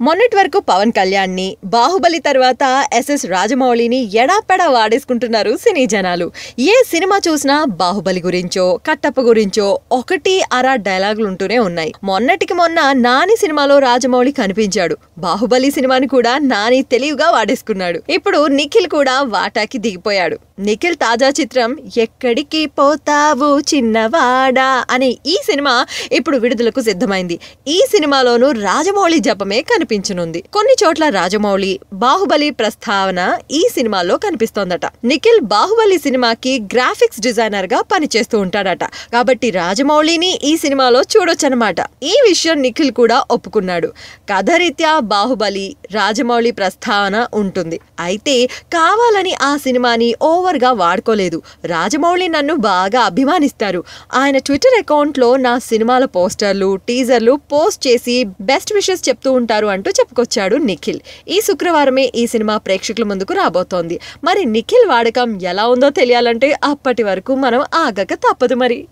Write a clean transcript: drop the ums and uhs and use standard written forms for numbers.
మొన్నటి వరకు పవన్ కళ్యాణ్ని, బాహుబలి తర్వాత ఎస్ఎస్ రాజమౌళిని ఎడాపెడా వాడేసుకుంటున్నారు సినీ జనాలు. ఏ సినిమా చూసినా బాహుబలి గురించో కట్టప్ప గురించో ఒకటి అరా డైలాగులు ఉంటూనే ఉన్నాయి. మొన్నటికి మొన్న నాని సినిమాలో రాజమౌళి కనిపించాడు. బాహుబలి సినిమాని కూడా నాని తెలివిగా వాడేసుకున్నాడు. ఇప్పుడు నిఖిల్ కూడా వాటాకి దిగిపోయాడు. నిఖిల్ తాజా చిత్రం ఎక్కడికి పోతావు చిన్నవాడా అనే ఈ సినిమా ఇప్పుడు విడుదలకు సిద్ధమైంది. ఈ సినిమాలోనూ రాజమౌళి జపమే కనిపించనుంది. కొన్ని చోట్ల రాజమౌళి బాహుబలి ప్రస్తావన ఈ సినిమాలో కనిపిస్తోందట. నిఖిల్ బాహుబలి సినిమాకి గ్రాఫిక్స్ డిజైనర్ గా పనిచేస్తూ ఉంటాడట. కాబట్టి రాజమౌళిని ఈ సినిమాలో చూడొచ్చనమాట. ఈ విషయం నిఖిల్ కూడా ఒప్పుకున్నాడు. కథరీత్యా బాహుబలి రాజమౌళి ప్రస్తావన ఉంటుంది. అయితే కావాలని ఆ సినిమాని ఓవర్ గా వాడుకోలేదు. రాజమౌళి నన్ను బాగా అభిమానిస్తారు. ఆయన ట్విట్టర్ అకౌంట్ లో నా సినిమాల పోస్టర్లు, టీజర్లు పోస్ట్ చేసి బెస్ట్ విషెస్ చెప్తూ ఉంటారు అంటూ చెప్పుకొచ్చాడు నిఖిల్. ఈ శుక్రవారమే ఈ సినిమా ప్రేక్షకుల ముందుకు రాబోతోంది. మరి నిఖిల్ వాడకం ఎలా ఉందో తెలియాలంటే అప్పటి వరకు మనం ఆగక తప్పదు మరి.